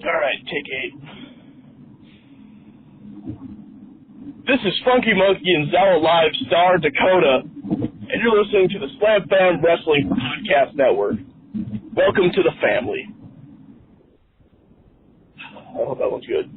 Alright, take 8. This is Funky Monkey and Zella Live Star Dakota, and you're listening to the Slam Bam Wrestling Podcast Network. Welcome to the family. I hope that one's good.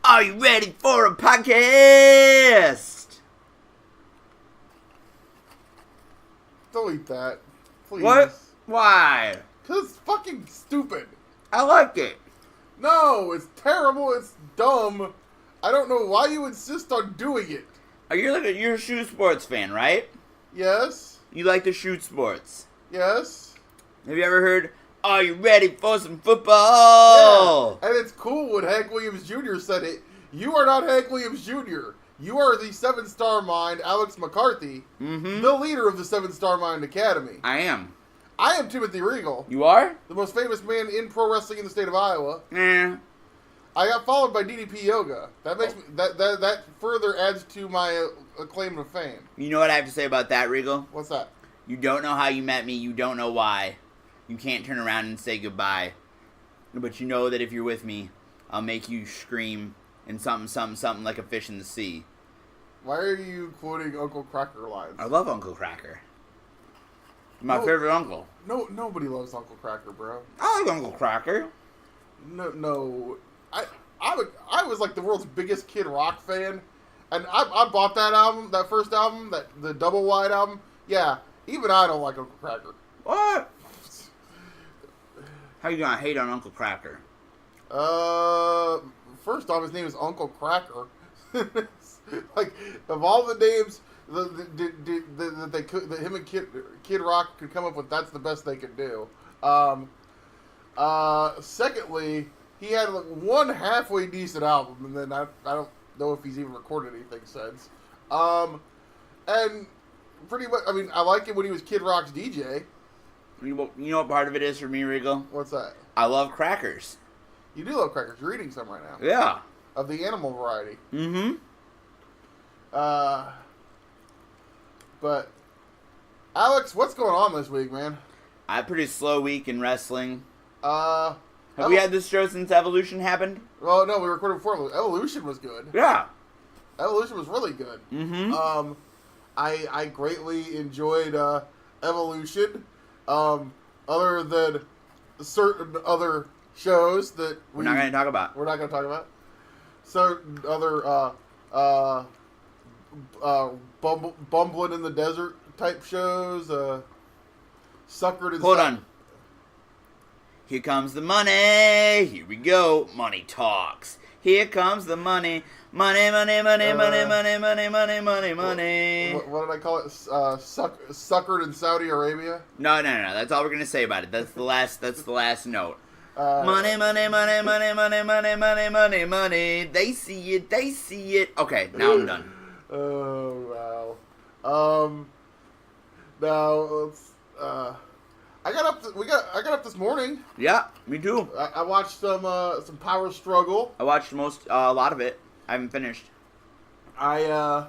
Are you ready for a podcast? Delete that, please. What? Why? Because it's fucking stupid. I like it. No, it's terrible, it's dumb. I don't know why you insist on doing it. You're a shoe sports fan, right? Yes? You like to shoot sports. Yes? Have you ever heard, are you ready for some football? Yeah. And it's cool when Hank Williams Jr. said it. You are not Hank Williams Jr. You are the 7-Star Mind, Alex McCarthy, the leader of the 7-Star Mind Academy. I am. I am Timothy Regal. You are? The most famous man in pro wrestling in the state of Iowa. Eh. I got followed by DDP Yoga. That makes me, that further adds to my claim to fame. You know what I have to say about that, Regal? What's that? You don't know how you met me. You don't know why. You can't turn around and say goodbye. But you know that if you're with me, I'll make you scream and something like a fish in the sea. Why are you quoting Uncle Cracker lines? I love Uncle Cracker. My favorite uncle. No, nobody loves Uncle Cracker, bro. I like Uncle Cracker. No. I was like the world's biggest Kid Rock fan, and I bought that album, that first album, the double wide album. Yeah, even I don't like Uncle Cracker. What? How you gonna hate on Uncle Cracker? First off, his name is Uncle Cracker. Like, of all the names that him and Kid Rock could come up with, that's the best they could do. Secondly, he had like one halfway decent album, and then I don't know if he's even recorded anything since. And pretty much, I mean, I like it when he was Kid Rock's DJ. You know what part of it is for me, Regal? What's that? I love crackers. You do love crackers. You're eating some right now. Yeah. Of the animal variety. Mm-hmm. But, Alex, what's going on this week, man? I had a pretty slow week in wrestling. Have we had this show since Evolution happened? Well, no, we recorded before. Evolution was good. Yeah. Evolution was really good. Mm-hmm. I greatly enjoyed Evolution. Other than certain other shows that we're not going to talk about. We're not going to talk about. Certain other bumbling in the desert type shows. Suckered and Hold on. Here comes the money. Here we go. Money talks. Here comes the money. Money, money, money, money, money, money, money, money, money. What did I call it? Suckered in Saudi Arabia? No. That's all we're gonna say about it. That's the last note. Money, money, money, money, money, money, money, money, money. They see it. They see it. Okay, now I'm done. Oh wow. Now let's. I got up this morning. Yeah, me too. I watched some Power Struggle. I watched a lot of it. I haven't finished. I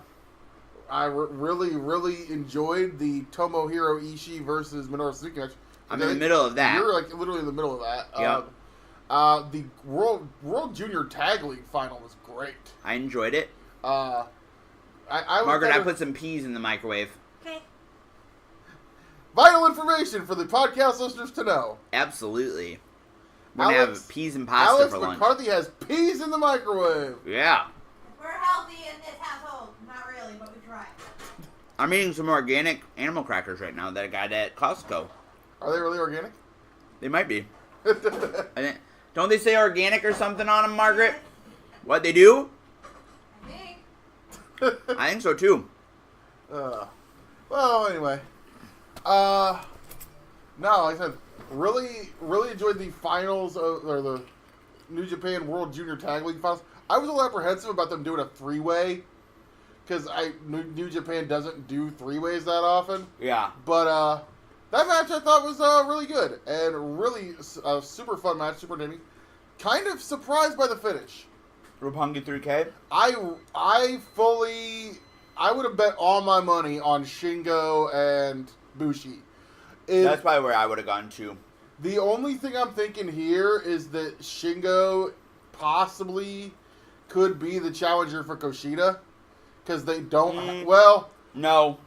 really enjoyed the Tomohiro Ishii versus Minoru Suzuki match. I'm in the middle of that. You're like literally in the middle of that. Yep. The World Junior Tag League final was great. I enjoyed it. Margaret, I put some peas in the microwave. Okay. Vital information for the podcast listeners to know. Absolutely. We're going to have peas and pasta Alex for lunch. McCarthy has peas in the microwave. Yeah. We're healthy in this household. Not really, but we try. I'm eating some organic animal crackers right now that I got at Costco. Are they really organic? They might be. Don't they say organic or something on them, Margaret? What they do? I think. I think so too. Well, anyway. No, like I said, really enjoyed the finals or the New Japan World Junior Tag League finals. I was a little apprehensive about them doing a 3-way because New Japan doesn't do 3-ways that often. Yeah. But that match I thought was really good and really a super fun match, super entertaining. Kind of surprised by the finish. Roppongi 3K? I would have bet all my money on Shingo and Bushi. That's probably where I would have gone to. The only thing I'm thinking here is that Shingo possibly could be the challenger for Kushida. Because they don't... Well... No.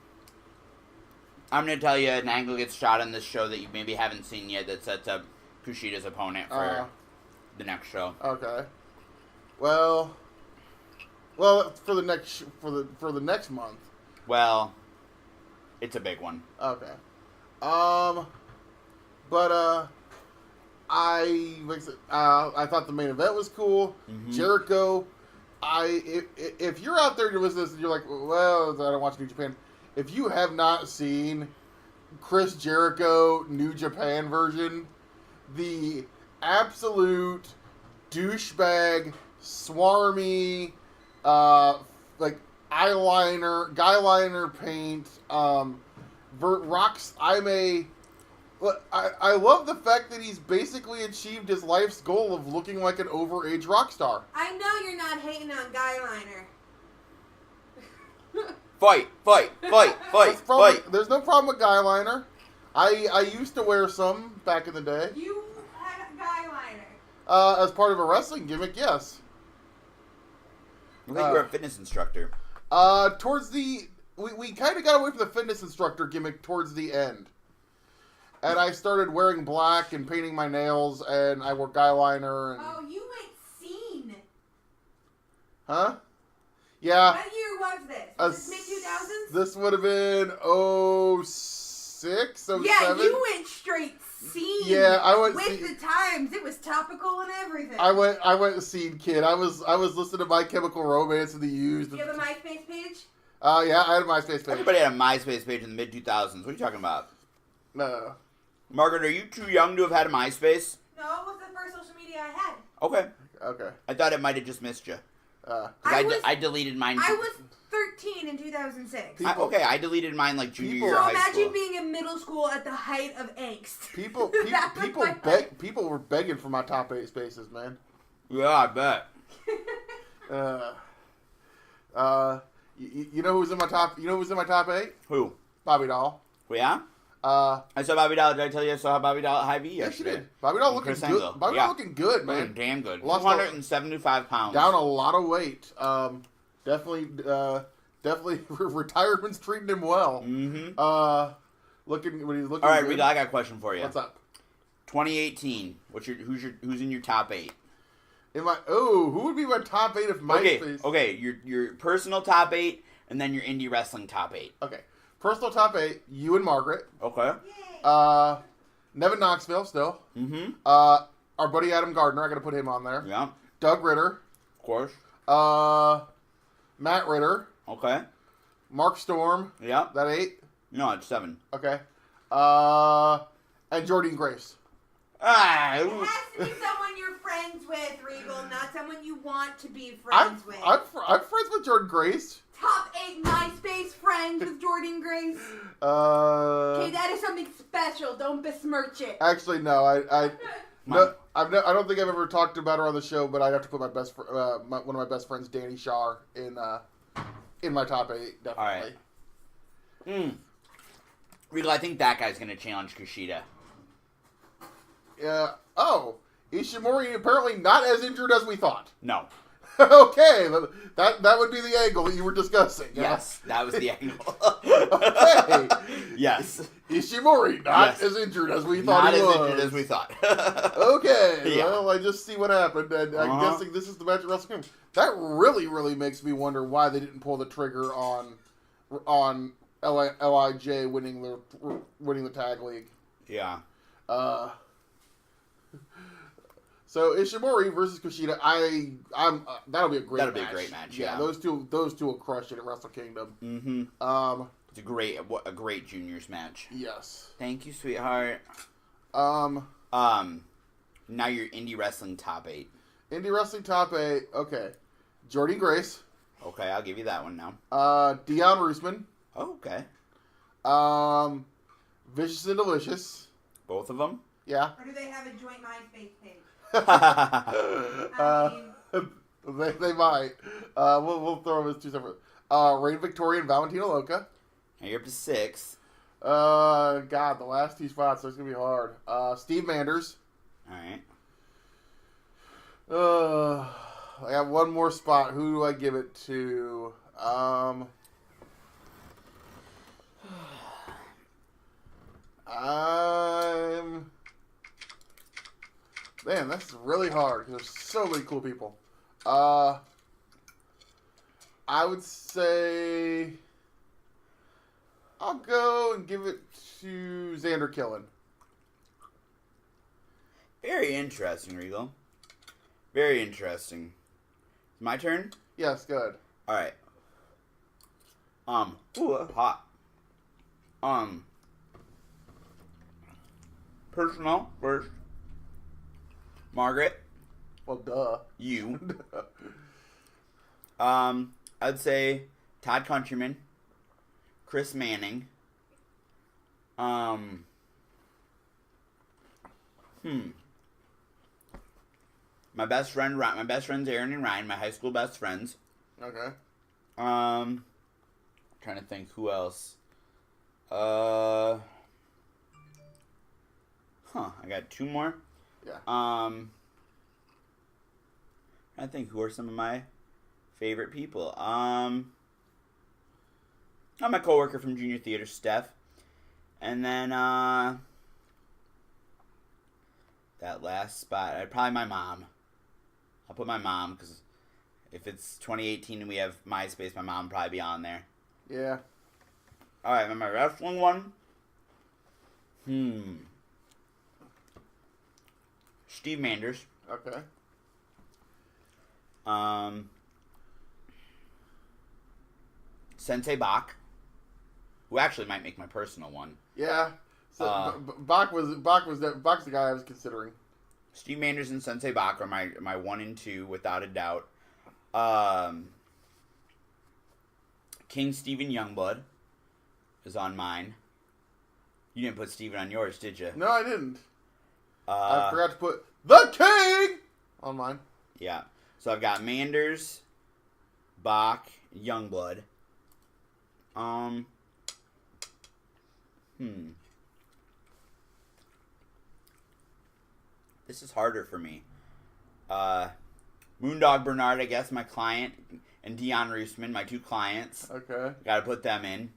I'm going to tell you an angle gets shot on this show that you maybe haven't seen yet that sets up Kushida's opponent for the next show. Okay. Well, for the next month. Well, it's a big one. Okay. But I thought the main event was cool. Mm-hmm. Jericho. If you're out there and you're listening to this and you're like, well, I don't watch New Japan. If you have not seen Chris Jericho New Japan version, the absolute douchebag, swarmy, like guyliner paint, rocks. I love the fact that he's basically achieved his life's goal of looking like an overage rock star. I know you're not hating on Guyliner. Fight. There's no problem with guyliner. I used to wear some back in the day. You had a Guyliner. As part of a wrestling gimmick, yes. I think you're a fitness instructor. Towards we kind of got away from the fitness instructor gimmick towards the end. And I started wearing black and painting my nails, and I wore guyliner. And... Oh, you went scene. Huh? Yeah. What year was this? Was this mid-2000s? This would have been 06, 07. Yeah, you went straight scene. Yeah, I went with the times. It was topical and everything. I went scene kid. I was listening to My Chemical Romance and the Used. Do you have a MySpace page? Yeah, I had a MySpace page. Everybody had a MySpace page in the mid-2000s. What are you talking about? No. Margaret, are you too young to have had a MySpace? No, it was the first social media I had. Okay. I thought it might have just missed you. I deleted mine. I was 13 in 2006. I deleted mine like junior year So of high school. imagine being in middle school at the height of angst. People were begging for my top 8 spaces, man. Yeah, I bet. You know who's in my top? You know who's in my top 8? Who? Bobby Doll. Well, yeah. I saw Bobby Doll. Did I tell you I saw Bobby Doll at Hy-Vee yesterday? Yes, you did. Bobby Doll looking good. Bobby Doll looking good, man. Looking damn good. Lost 275 pounds. Down a lot of weight. Definitely retirement's treating him well. Mm-hmm. When he's looking. All right, good. Regal, I got a question for you. What's up? 2018. Who's in your top 8? Who would be my top 8 if MySpace? Okay, your personal top 8, and then your indie wrestling top 8. Okay, personal top 8. You and Margaret. Okay. Nevin Knoxville still. Mm-hmm. Our buddy Adam Gardner. I got to put him on there. Yeah. Doug Ritter. Of course. Matt Ritter. Okay. Mark Storm. Yeah. That 8? No, it's 7. Okay. And Jordynne Grace. It has to be someone you're friends with, Regal, not someone you want to be friends with. I'm friends with Jordynne Grace. Top 8 MySpace friends with Jordynne Grace. Okay, that is something special. Don't besmirch it. Actually, no. I don't think I've ever talked about her on the show, but I'd have to put my one of my best friends, Danny Shaw, in my top 8. Definitely. All right. Regal, I think that guy's gonna challenge Kushida. Yeah. Oh, Ishimori apparently not as injured as we thought. No. Okay, that would be the angle that you were discussing. Yes, that was the angle. Okay. Yes. Ishimori not as injured as we thought he was. Not as injured as we thought. Okay. Yeah. Well, I just see what happened, and I'm guessing this is the match at Wrestle Kingdom. That really makes me wonder why they didn't pull the trigger on LIJ winning the tag league. Yeah. So Ishimori versus Kushida. That'll be a great. That'll be a great match. Yeah, those two will crush it at Wrestle Kingdom. Mm-hmm. It's a great juniors match. Yes. Thank you, sweetheart. Now your indie wrestling top 8. Indie wrestling top 8. Okay. Jordy Grace. Okay, I'll give you that one now. Dion Roosman. Oh, okay. Vicious and Delicious. Both of them? Yeah. Or do they have a joint MySpace page? They might. We'll throw them as 2 separate. Reign Victoria and Valentino Loca. Now you're up to 6. God, the last 2 spots, so it's gonna be hard. Steve Manders. Alright. I got one more spot. Who do I give it to? Man, that's really hard because there's so many cool people. I would say I'll go and give it to Xander Killen. Very interesting, Regal. Very interesting. My turn? Yes, good. Alright. Ooh, hot. Personal first. Margaret. Well, duh. You. I'd say Todd Countryman. Chris Manning. My best friends Aaron and Ryan, my high school best friends. Okay. Trying to think who else. I got 2 more. Yeah. I think who are some of my favorite people. My coworker from junior theater, Steph, and then that last spot, probably my mom. I'll put my mom because if it's 2018 and we have MySpace, my mom will probably be on there. Yeah. All right, my wrestling one. Steve Manders. Okay. Sensei Bach, who actually might make my personal one. Yeah. So Bach's the guy I was considering. Steve Manders and Sensei Bach are my 1 and 2 without a doubt. King Steven Youngblood is on mine. You didn't put Steven on yours, did you? No, I didn't. I forgot to put the King on mine. Yeah. So I've got Manders, Bach, Youngblood. This is harder for me. Moondog Bernard, I guess, my client, and Dion Roosman, my 2 clients. Okay. Gotta put them in.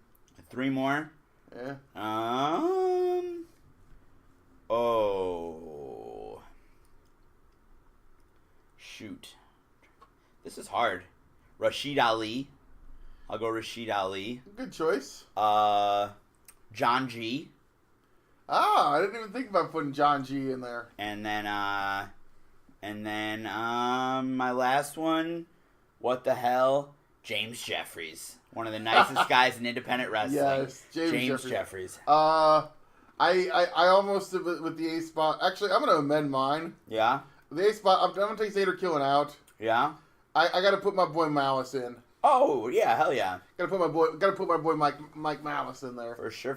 3 more. Yeah. Oh. Shoot. This is hard. Rashid Ali. I'll go Rashid Ali. Good choice. John G. I didn't even think about putting John G in there. And then my last one, what the hell? James Jeffries. One of the nicest guys in independent wrestling. Yes, James Jeffries. I almost with the A spot. Actually, I'm gonna amend mine. Yeah. The A spot. I'm gonna take Xander Killen out. Yeah. I gotta put my boy Malice in. Oh yeah, hell yeah. Gotta put my boy Mike Malice in there. For sure.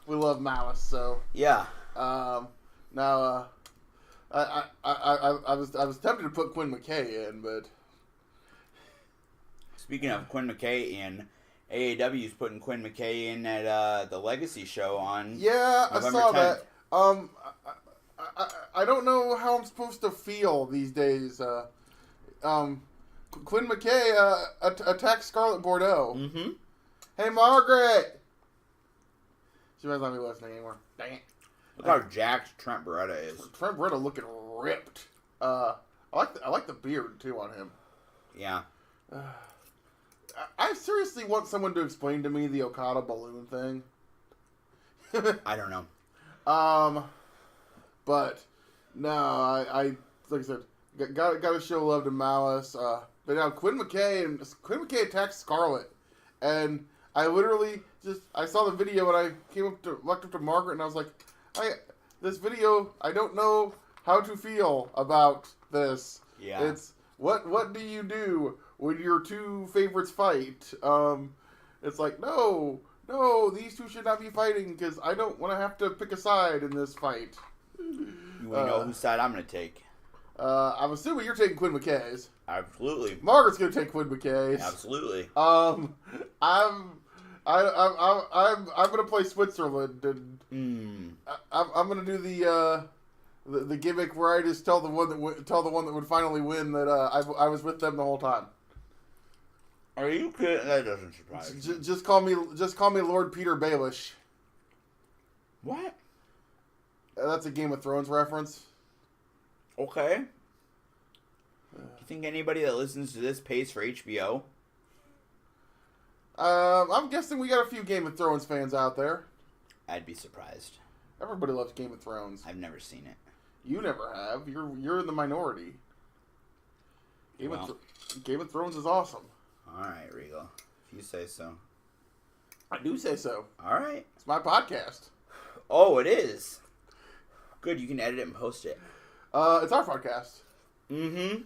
We love Malice, so yeah. Now I was tempted to put Quinn McKay in, but speaking of Quinn McKay in, AAW's putting Quinn McKay in at the Legacy show on November I saw 10th. that. I don't know how I'm supposed to feel these days. Quinn McKay attacks Scarlett Bordeaux. Mm-hmm. Hey, Margaret! She might not be listening anymore. Dang it. Look how jacked Trent Beretta is. Trent Beretta looking ripped. I like the beard, too, on him. Yeah. I seriously want someone to explain to me the Okada balloon thing. I don't know. But no, like I said, got to show love to Malice. But now Quinn McKay attacks Scarlet, and I literally I saw the video and I walked up to Margaret and I was like, this video, I don't know how to feel about this. Yeah. It's what do you do when your two favorites fight? It's like no, these two should not be fighting because I don't want to have to pick a side in this fight. You know whose side I'm gonna take. I'm assuming you're taking Quinn McKay's. Absolutely. Margaret's gonna take Quinn McKay's. Absolutely. I'm gonna play Switzerland, and I'm gonna do the gimmick where I just tell the one that would finally win that I was with them the whole time. Are you kidding? That doesn't surprise me. Just call me Lord Peter Baelish. What? That's a Game of Thrones reference. Okay. Do you think anybody that listens to this pays for HBO? I'm guessing we got a few Game of Thrones fans out there. I'd be surprised. Everybody loves Game of Thrones. I've never seen it. You never have. You're in the minority. Game of Thrones is awesome. All right, Regal. If you say so. I do say so. All right. It's my podcast. Oh, it is. Good. You can edit it and post it. It's our podcast. Mm-hmm.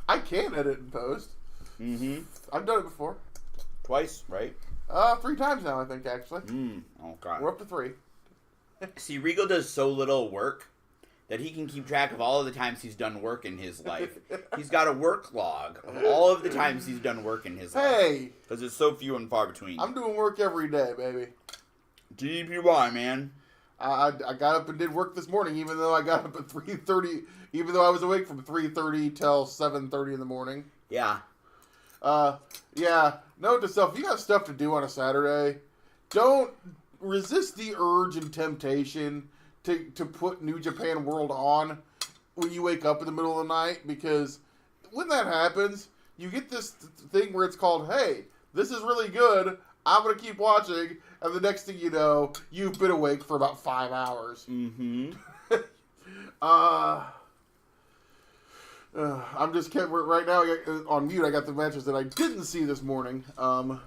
I can edit and post. Mm-hmm. I've done it before. Twice, right? 3 times now, I think, actually. Oh, God. We're up to 3. See, Regal does so little work that he can keep track of all of the times he's done work in his life. He's got a work log of all of the times he's done work in his life. Hey! Because it's so few and far between. I'm doing work every day, baby. DPY, man. I got up and did work this morning, even though I got up at 3:30, even though I was awake from 3:30 till 7:30 in the morning. Yeah. Yeah. Note to self, if you got stuff to do on a Saturday, don't resist the urge and temptation to put New Japan World on when you wake up in the middle of the night, because when that happens, you get this thing where it's called, hey, this is really good, I'm going to keep watching, and the next thing you know, you've been awake for about 5 hours. Mm-hmm. I'm just kidding. Right now, on mute, I got the matches that I didn't see this morning. But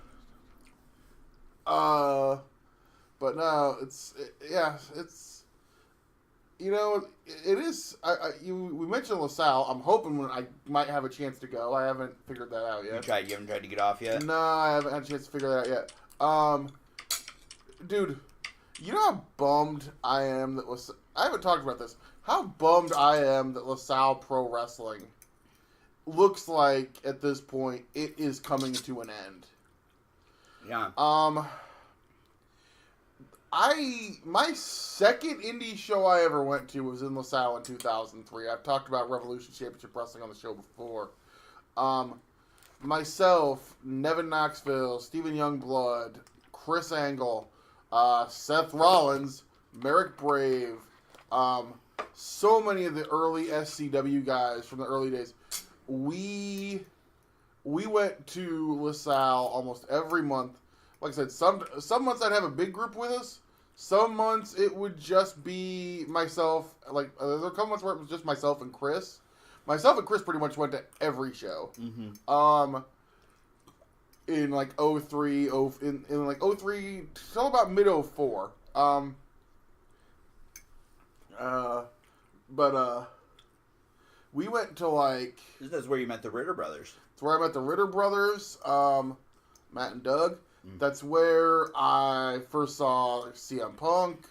no, it's it is. We mentioned LaSalle. I'm hoping I might have a chance to go. I haven't figured that out yet. You haven't tried to get off yet? No, I haven't had a chance to figure that out yet. Dude, you know how bummed I am that I haven't talked about this. How bummed I am that LaSalle Pro Wrestling looks like at this point it is coming to an end. Yeah. My second indie show I ever went to was in LaSalle in 2003. I've talked about Revolution Championship Wrestling on the show before. Myself, Nevin Knoxville, Stephen Youngblood, Chris Angle, Seth Rollins, Merrick Brave, so many of the early SCW guys from the early days. We went to LaSalle almost every month. Like I said, some months I'd have a big group with us. Some months it would just be myself. Like there were a couple months where it was just myself and Chris. Myself and Chris pretty much went to every show. Mm-hmm. In like 03, in like 03 till about mid 04. But we went to like. This is where you met the Ritter brothers. It's where I met the Ritter brothers, Matt and Doug. Mm-hmm. That's where I first saw CM Punk.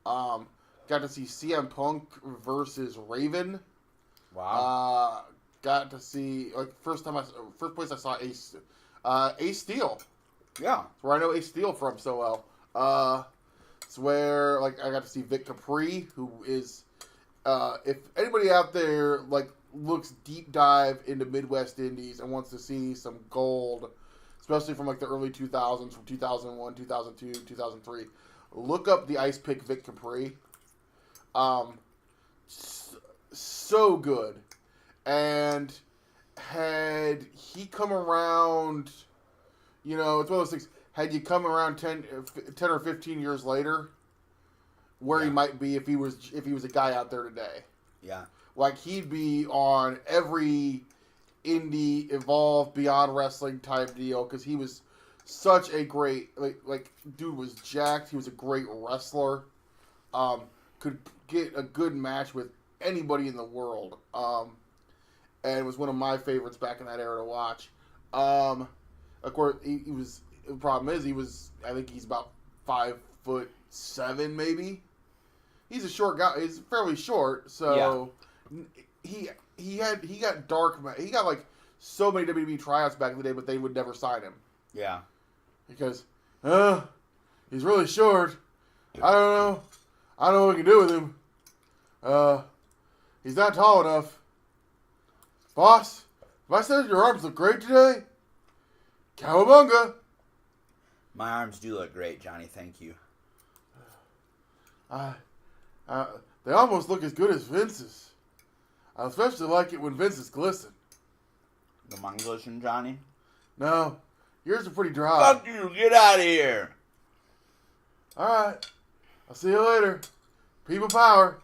Got to see CM Punk versus Raven. Wow. Got to see first place I saw Ace Steel. Yeah. It's where I know Ace Steel from so well. It's where I got to see Vic Capri, who is if anybody out there looks deep dive into Midwest Indies and wants to see some gold, especially from the early 2000s, from 2001, 2002, 2003, look up the Ice Pick Vic Capri. So good. And had he come around, it's one of those things, had you come around 10 or 15 years later, where he might be if he was a guy out there today. Yeah. Like, he'd be on every indie, Evolve, Beyond Wrestling type deal, because he was such a great, like, dude was jacked. He was a great wrestler. Could get a good match with anybody in the world. And it was one of my favorites back in that era to watch. Of course, he was, the problem is, I think he's about 5'7", maybe. He's a short guy. He's fairly short, so he got dark. He got like so many WWE tryouts back in the day, but they would never sign him. Yeah, because he's really short. I don't know what we can do with him. He's not tall enough. Boss, if I said your arms look great today, cowabunga. My arms do look great, Johnny. Thank you. They almost look as good as Vince's. I especially like it when Vince's glisten. The mine glisten, Johnny? No, yours are pretty dry. Fuck you! Get out of here! Alright, I'll see you later. People power.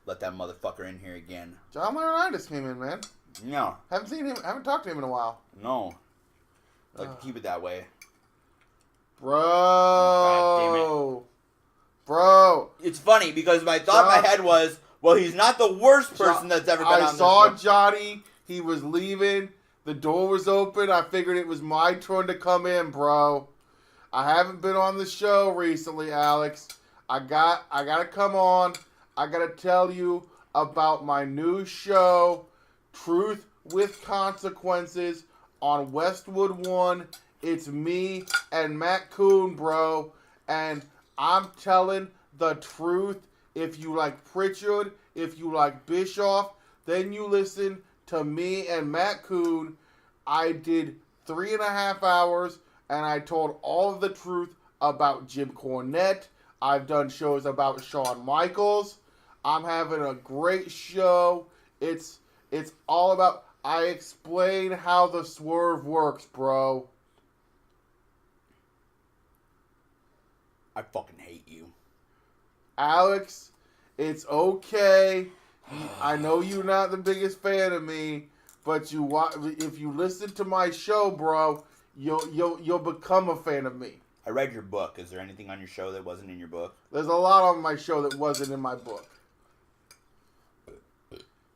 Let that motherfucker in here again. John Laurinaitis came in, man. No. Haven't seen him, haven't talked to him in a while. No. I'd like to keep it that way. Bro. God damn it. Bro. It's funny because my thought in my head was, well, he's not the worst person that's ever been on this show. I saw Johnny. He was leaving. The door was open. I figured it was my turn to come in, bro. I haven't been on the show recently, Alex. I gotta come on. I gotta tell you about my new show, Truth with Consequences, on Westwood One. It's me and Matt Coon, bro. And I'm telling the truth. If you like Pritchard, if you like Bischoff, then you listen to me and Matt Coon. I did 3.5 hours, and I told all of the truth about Jim Cornette. I've done shows about Shawn Michaels. I'm having a great show. It's all about... I explain how the swerve works, bro. I fucking hate you. Alex, it's okay. I know you're not the biggest fan of me, but if you listen to my show, bro, you'll become a fan of me. I read your book. Is there anything on your show that wasn't in your book? There's a lot on my show that wasn't in my book.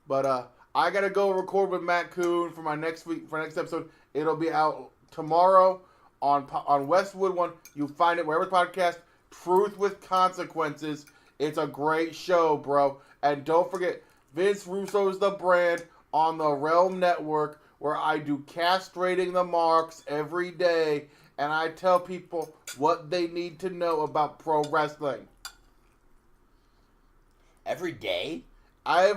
But I gotta go record with Matt Coon for my next episode. It'll be out tomorrow on Westwood One. You find it wherever podcast. Truth with Consequences. It's a great show, bro. And don't forget, Vince Russo's The Brand on the Realm Network, where I do castrating the marks every day, and I tell people what they need to know about pro wrestling. Every day? I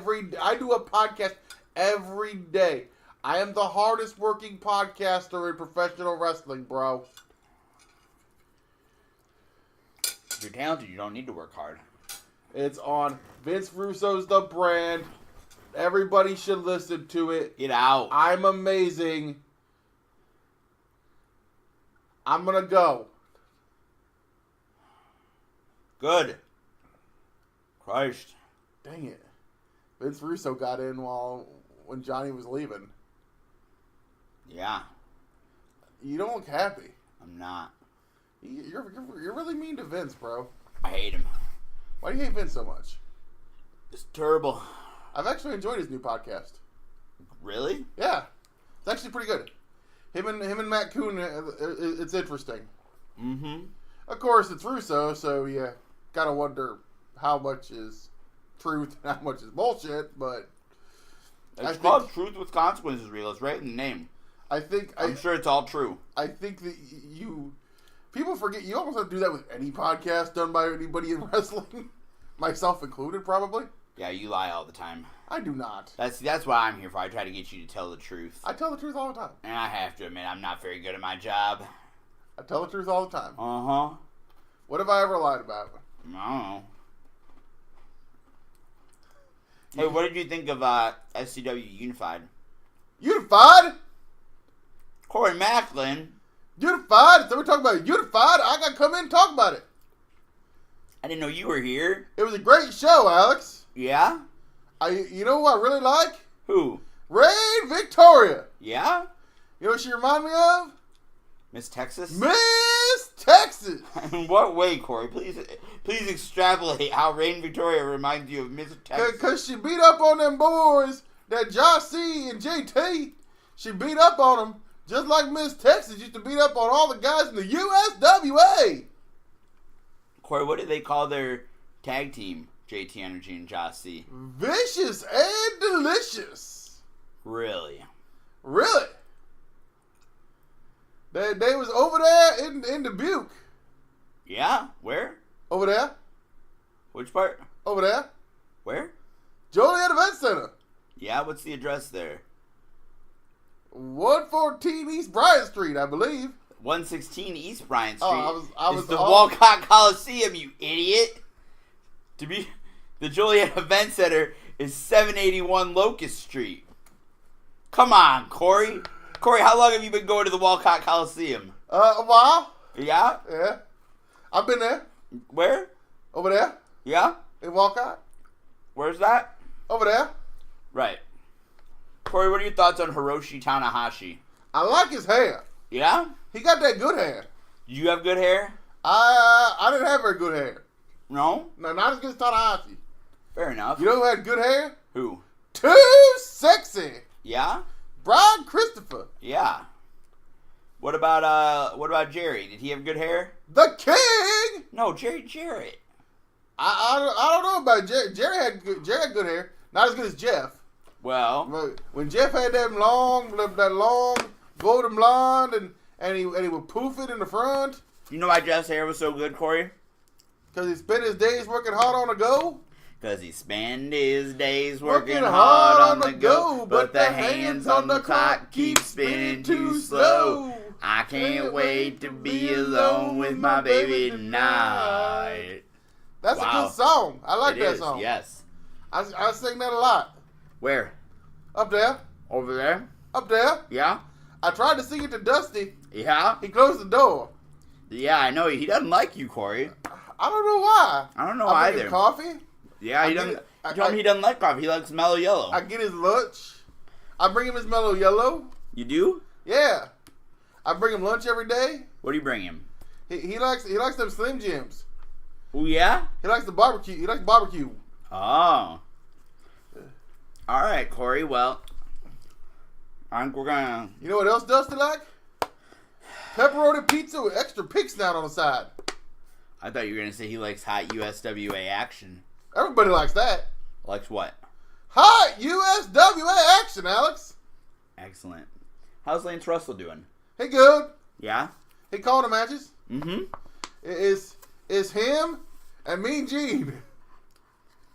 do a podcast every day. I am the hardest working podcaster in professional wrestling, bro. If you're talented, you don't need to work hard. It's on Vince Russo's The Brand. Everybody should listen to it. Get out. I'm amazing. I'm gonna go. Good. Christ. Dang it. Vince Russo got in when Johnny was leaving. Yeah. You don't look happy. I'm not. You're really mean to Vince, bro. I hate him. Why do you hate Vince so much? It's terrible. I've actually enjoyed his new podcast. Really? Yeah. It's actually pretty good. Him and Matt Coon, it's interesting. Mm-hmm. Of course, it's Russo, so you gotta wonder how much is truth and how much is bullshit, but... It's called Truth with Consequences, Real. It's right in the name. I'm sure it's all true. I think that people forget, you almost have to do that with any podcast done by anybody in wrestling. Myself included, probably. Yeah, you lie all the time. I do not. That's what I'm here for. I try to get you to tell the truth. I tell the truth all the time. And I have to admit, I'm not very good at my job. I tell the truth all the time. Uh-huh. What have I ever lied about? I don't know. Hey, what did you think of SCW Unified? Unified? Corey Macklin. Unified? So we're talking about Unified? I gotta come in and talk about it. I didn't know you were here. It was a great show, Alex. Yeah? You know who I really like? Who? Reign Victoria. Yeah? You know what she reminded me of? Miss Texas? Miss Texas. In what way, Corey? Please extrapolate how Reign Victoria reminds you of Miss Texas. Because she beat up on them boys, that Josh C. and JT. She beat up on them just like Miss Texas used to beat up on all the guys in the USWA. Corey, what did they call their tag team? JT Energy and Josh C. Vicious and delicious. Really? Really? They was over there in Dubuque. Yeah? Where? Over there. Which part? Over there. Where? Joliet Event Center. Yeah, what's the address there? 114 East Bryant Street, I believe. 116 East Bryant Street. I was it's the Walcott Coliseum, you idiot. The Joliet Event Center is 781 Locust Street. Come on, Corey. Corey, how long have you been going to the Walcott Coliseum? A while. Yeah? Yeah. I've been there. Where? Over there. Yeah? In Walcott. Where's that? Over there. Right. Corey, what are your thoughts on Hiroshi Tanahashi? I like his hair. Yeah? He got that good hair. Do you have good hair? I didn't have very good hair. No? No, not as good as Tanahashi. Fair enough. You know who had good hair? Who? Too sexy. Yeah? Brian Christopher. Yeah. What about Jerry? Did he have good hair? The King. No, Jerry Jarrett. I don't know about Jerry. Jerry had good hair. Not as good as Jeff. Well, But when Jeff had that long golden blonde and he would poof it in the front you know why Jeff's hair was so good, Corey? because he spent his days working hard on the go. Because he spent his days working hard on the go, but the hands on the clock keep spinning too slow. I can't wait to be alone with my baby tonight. That's Wow. a good song. I like It that is, song. yes. I sing that a lot. Where? Up there. Over there? Up there. Yeah? I tried to sing it to Dusty. Yeah? He closed the door. Yeah, I know. He doesn't like you, Corey. I don't know why. I don't know I bring either. him coffee. Yeah, he doesn't. He told me he doesn't like coffee. He likes mellow yellow. I get his lunch. I bring him his mellow yellow. You do? Yeah. I bring him lunch every day. What do you bring him? He likes them Slim Jims. Oh, yeah? He likes the barbecue. He likes barbecue. Oh. All right, Corey. Well, I think we're gonna. You know what else Dusty like? Pepperoni pizza with extra pig snout on the side. I thought you were gonna say he likes hot USWA action. Everybody likes that. Likes what? Hot USWA action, Alex. Excellent. How's Lance Russell doing? He good. Yeah. He calling the matches. Mm-hmm. It's him and Mean Gene.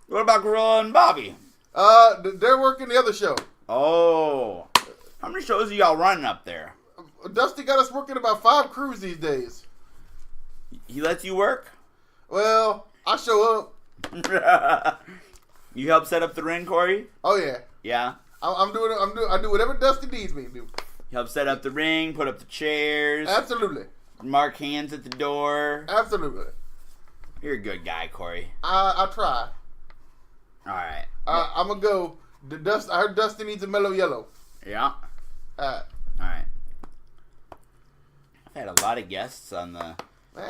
What about Gorilla and Bobby? They're working the other show. Oh. How many shows are y'all running up there? Dusty got us working about 5 crews these days. He lets you work? Well, I show up. You help set up the ring, Corey? Oh yeah. Yeah. I do whatever Dusty needs me to do. You help set up the ring, put up the chairs. Absolutely. Mark hands at the door. Absolutely. You're a good guy, Corey. I try. All right. I'm gonna go. I heard Dusty needs a mellow yellow. Yeah. All right. I've had a lot of guests on the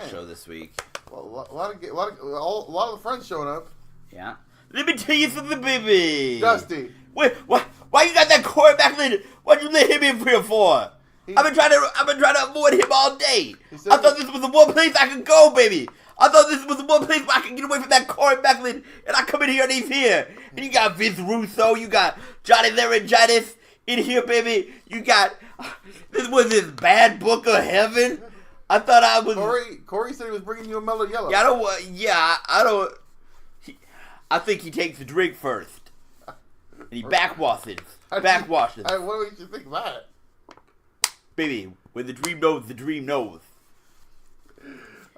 show this week. Well, a lot of the friends showing up. Yeah. Let me tell you something, baby. Dusty. Wait, why you got that Corey Backlund? Why'd you let him in here for? I've been trying to avoid him all day. I thought this was the one place I could go, baby. I thought this was the one place where I could get away from that Corey Backlund, and I come in here and he's here. And you got Vince Russo, you got Johnny Laryngitis in here, baby. You got this was his bad book of heaven. I thought I was. Corey said he was bringing you a mellow yellow. Yeah, I don't. I think he takes the drink first, and he backwashes. Backwashes. What did you think of that? Baby, when the dream knows, the dream knows.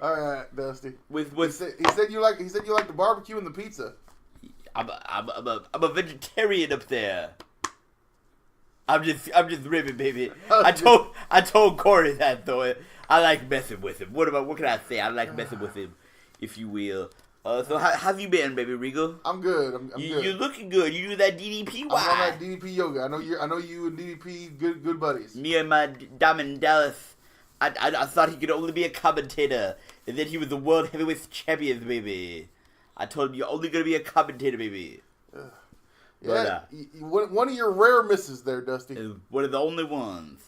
All right, Dusty. He said you like the barbecue and the pizza. I'm a vegetarian up there. I'm just ribbing, baby. I told Corey that though. I like messing with him. What can I say? I like messing with him, if you will. So how have you been, baby Regal? I'm good. I'm good. You're looking good. You do that DDP. Why? I'm on that DDP yoga. I know you and DDP good buddies. Me and my Diamond Dallas. I thought he could only be a commentator, and then he was the world heavyweight champion, baby. I told him you're only gonna be a commentator, baby. Yeah, one of your rare misses there, Dusty. One of the only ones.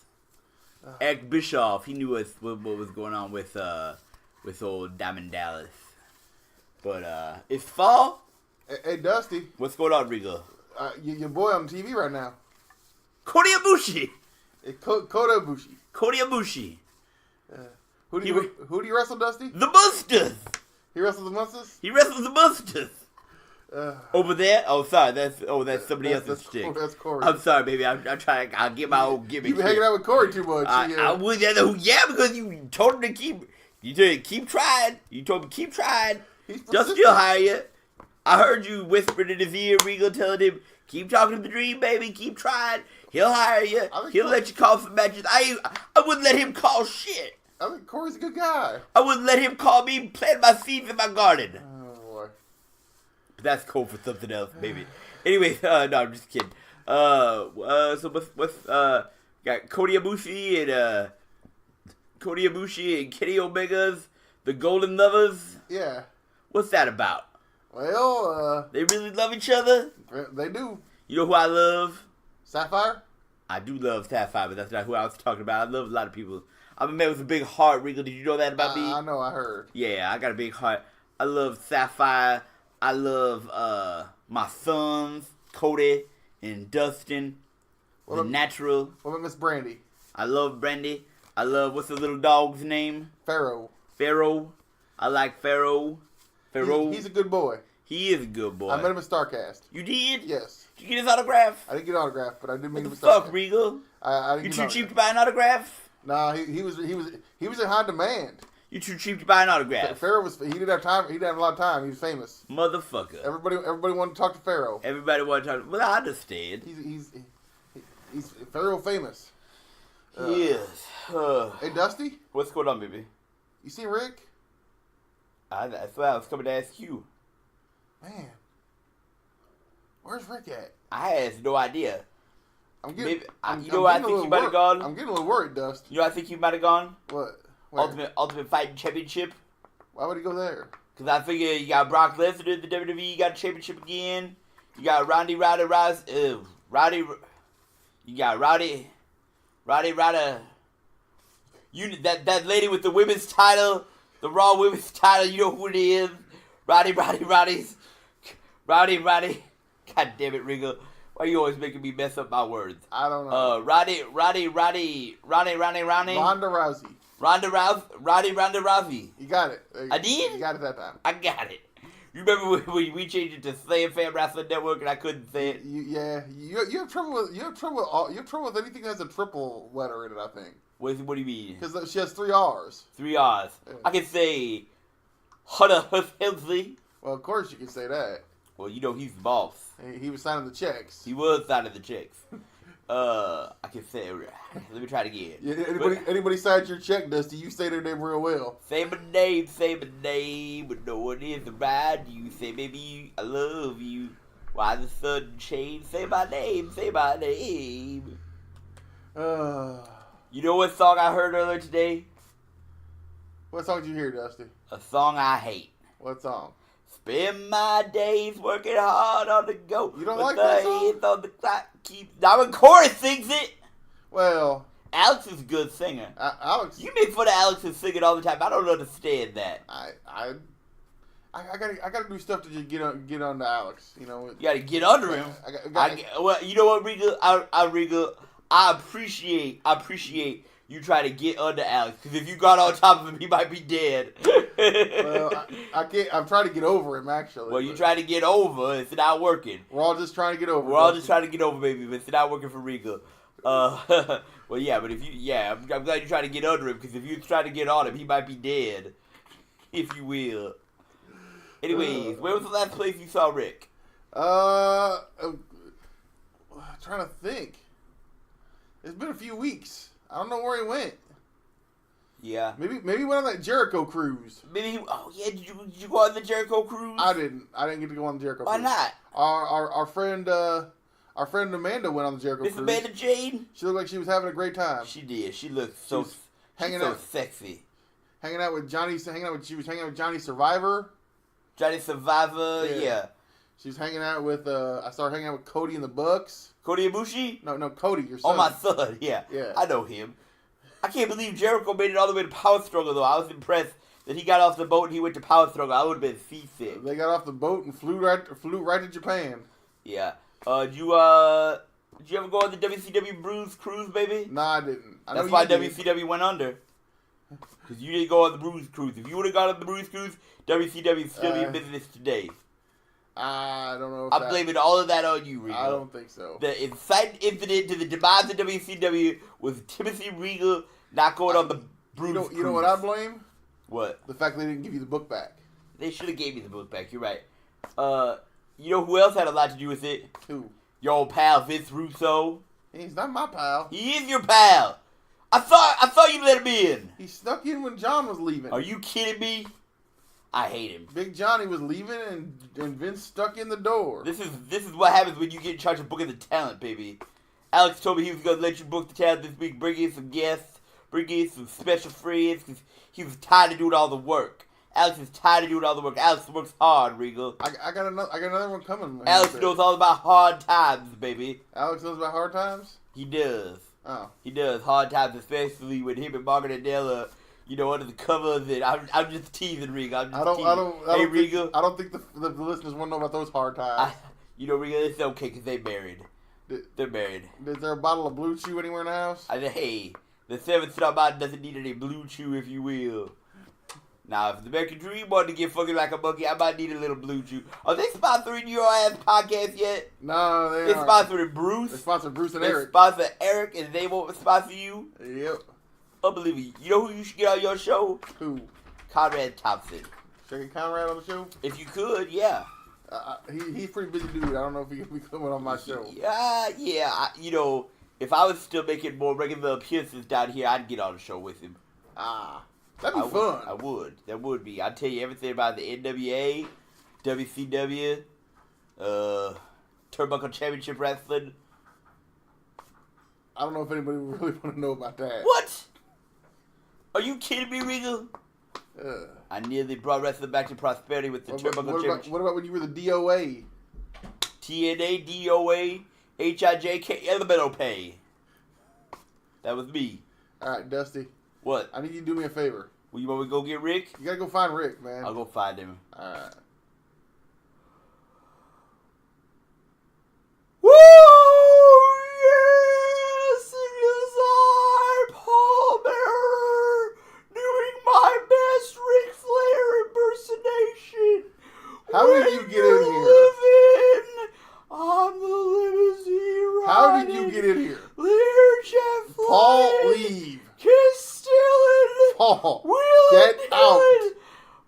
Eric Bischoff, he knew what was going on with old Diamond Dallas. But it's fall. Hey, Dusty. What's going on, Regal? Your boy on TV right now. Kota Ibushi. Kota Ibushi. Kota Ibushi. Who do you wrestle, Dusty? The Busters. He wrestles the Monsters? He wrestles the Busters. Over there? Oh, sorry. That's somebody else's stick. That's Corey. I'm sorry, baby. I'm trying. I'll get my old gimmick. You've been hanging out with Corey too much. I would. Yeah, because you told him to keep. You told him keep trying. You told him keep trying. Dusty will hire you. I heard you whispering in his ear, Regal, telling him keep talking to the dream, baby. Keep trying. He'll hire you. He'll let you call some matches. I wouldn't let him call shit. I think Corey's a good guy. I wouldn't let him call me plant my seeds in my garden. Oh, boy. That's cool for something else, maybe. Anyway, no, I'm just kidding. So what's got Kota Ibushi and Kenny Omega's The Golden Lovers? Yeah. What's that about? Well, they really love each other? They do. You know who I love? Sapphire? I do love Sapphire, but that's not who I was talking about. I love a lot of people. I'm a man with a big heart, Regal. Did you know that about me? I know, I heard. Yeah, I got a big heart. I love Sapphire. I love my sons, Cody and Dustin. The Natural. What about Miss Brandy? I love Brandy. I love, what's the little dog's name? Pharaoh. Pharaoh. I like Pharaoh. He's a good boy. He is a good boy. I met him at StarCast. You did? Yes. Did you get his autograph? I didn't get an autograph, but I did meet him at StarCast. What the fuck, Regal? I didn't You too cheap to buy an autograph? Nah, he was in high demand. You too cheap to buy an autograph? Pharaoh he didn't have time. He didn't have a lot of time. He was famous. Motherfucker. Everybody wanted to talk to Pharaoh. Everybody wanted to talk. Well, I understand. He's Pharaoh famous. He is. Hey, Dusty. What's going on, baby? You see Rick? That's why I was coming to ask you. Man, where's Rick at? I had no idea. I'm getting. I think you might have gone. I'm getting a little worried, Dust. You know, I think you might have gone. What? Where? Ultimate Fighting Championship. Why would he go there? Because I figure you got Brock Lesnar in the WWE. You got a championship again. You got Roddy. You got Roddy. You that lady with the women's title, the Raw women's title. You know who it is? Roddy. God damn it, Regal. Why are you always making me mess up my words? I don't know. Ronda Rousey. Ronda Rousey. You got it. I did? You got it that time. I got it. You remember when we changed it to Slam Fan Wrestling Network and I couldn't say it? You have trouble with anything that has a triple letter in it, I think. What do you mean? Because she has 3 R's. 3 R's. Yeah. I can say Hunter Helsley. Well, of course you can say that. Well, you know he's the boss. He was signing the checks. He was signing the checks. I can say it. Let me try it again. Yeah, anybody signs your check, Dusty, you say their name real well. Say my name, but no one is around you. Say, baby, I love you. Why the sun changed? Say my name. You know what song I heard earlier today? What song did you hear, Dusty? A song I hate. What song? Spend my days working hard on the go. You don't like that song? On the clock, now when Corey sings it. Well, Alex is a good singer. Alex, you make fun of Alex's singing all the time. I don't understand that. I gotta do stuff to just get on to Alex. You know, you gotta get under him. Well, you know what, Regal? I appreciate you try to get under Alex, because if you got on top of him, he might be dead. Well, I can't. I'm trying to get over him, actually. Well, you try to get over, it's not working. We're all just trying to get over. We're all just trying to get over, baby, but it's not working for Regal. Well, yeah, but I'm glad you try to get under him, because if you try to get on him, he might be dead, if you will. Anyways, where was the last place you saw Rick? I'm trying to think. It's been a few weeks. I don't know where he went. Yeah. Maybe he went on that Jericho cruise. Did you go on the Jericho cruise? I didn't get to go on the Jericho cruise. Why not? Our friend Amanda went on the Jericho cruise. Miss Amanda Jane? She looked like she was having a great time. She did. She looked so sexy. She was hanging out with Johnny Survivor. Johnny Survivor, yeah. She was hanging out with I started hanging out with Cody and the Bucks. Cody Ibushi? No, Cody, your son. Oh, my son, yeah. I know him. I can't believe Jericho made it all the way to Power Struggle, though. I was impressed that he got off the boat and he went to Power Struggle. I would have been seasick. They got off the boat and flew right to Japan. Yeah. Did you ever go on the WCW Bruise cruise, baby? Nah, I didn't. That's why WCW went under. Because you didn't go on the Bruise cruise. If you would have gone on the Bruise cruise, WCW would still be in business today. I don't know. I'm blaming all of that on you, Regal. I don't think so. The inciting incident to the demise of WCW was Timothy Regal not going on the Bruise cruise. You know what I blame? What? The fact they didn't give you the book back. They should have gave me the book back. You're right. You know who else had a lot to do with it? Who? Your old pal Vince Russo. He's not my pal. He is your pal. I thought you let him in. He snuck in when John was leaving. Are you kidding me? I hate him. Big Johnny was leaving and Vince stuck in the door. This is what happens when you get in charge of booking the talent, baby. Alex told me he was gonna let you book the talent this week, bring in some guests, bring in some special friends, because he was tired of doing all the work. Alex is tired of doing all the work. Alex works hard, Regal. I got another one coming. Alex knows all about hard times, baby. Alex knows about hard times? He does. Oh. He does. Hard times, especially when him and Margaret and Della, under the covers. And I'm just teasing, Regal. I don't Regal. I don't think the listeners want to know about those hard times. Regal, it's okay because they married. They're married. Is there a bottle of Blue Chew anywhere in the house? Hey, the 7-Star Mountain doesn't need any Blue Chew, if you will. Now, if the American Dream wanted to get fucking like a monkey, I might need a little Blue Chew. Are they sponsoring your ass podcast yet? No, they aren't. Sponsoring Bruce. They sponsored Bruce and Eric. They sponsor Eric, and they won't sponsor you? Yep. Unbelievable. You know who you should get on your show? Who? Conrad Thompson. Should I get Conrad on the show? If you could, yeah. He's a pretty busy dude. I don't know if he can be coming on my show. Yeah. If I was still making more regular appearances down here, I'd get on the show with him. That'd be fun. I would. That would be. I'd tell you everything about the NWA, WCW, Turnbuckle Championship Wrestling. I don't know if anybody would really want to know about that. What? Are you kidding me, Regal? I nearly brought wrestling back to prosperity with the Turnbuckle Championship. What about when you were the DOA? TNA, DOA, HIJK, Elemental Pay. That was me. All right, Dusty. What? I need you to do me a favor. Well, you want me to go get Rick? You gotta go find Rick, man. I'll go find him. All right. Woo! Yes, it is I, Paul Bearer, doing my best Ric Flair impersonation. How did you get in here? I'm the limousine riding. How did you get in here? Learjet flying. Paul, leave. Kiss stealing. Paul, Wheeling get out.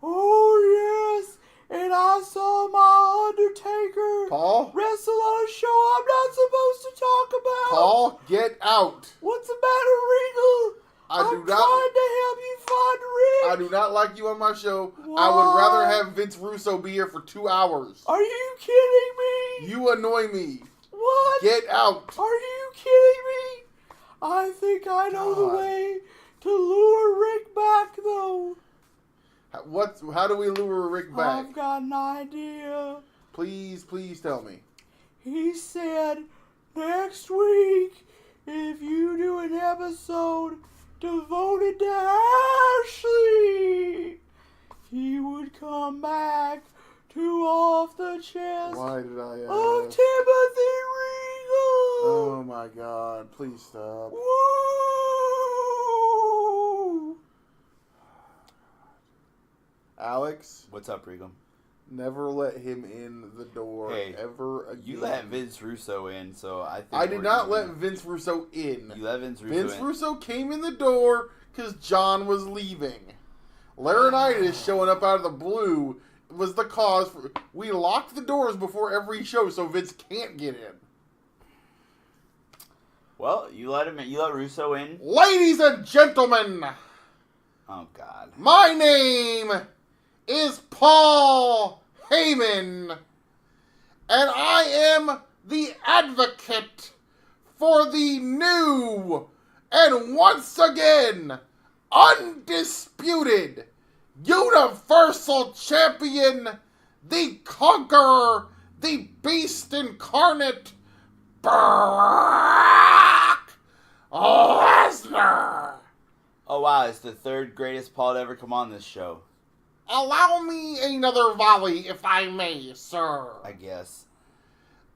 Oh, yes. And I saw my Undertaker Paul? wrestle on a show I'm not supposed to talk about. Paul, get out. What's the matter, Regal? I'm trying to help you find Rick. I do not like you on my show. Why? I would rather have Vince Russo be here for 2 hours. Are you kidding me? You annoy me. What? Get out. Are you kidding me? I think I know the way to lure Rick back, though. How do we lure Rick back? I've got an idea. Please tell me. He said next week, if you do an episode devoted to Ashley, he would come back to Off the Chest Why did I of Timothy Regal. Oh my God, please stop. Woo! Alex? What's up, Regal? Never let him in the door ever again. You let Vince Russo in, so I think I did not let Vince Russo in. You let Vince Russo in. Vince Russo came in the door because John was leaving. Laurinaitis showing up out of the blue was the cause. We locked the doors before every show so Vince can't get in. Well, you let him in. You let Russo in. Ladies and gentlemen, Oh, God. My name is Paul Heyman, and I am the advocate for the new and once again undisputed Universal Champion, the Conqueror, the Beast Incarnate, Brock Lesnar. Oh, wow, it's the third greatest Paul to ever come on this show. Allow me another volley, if I may, sir. I guess.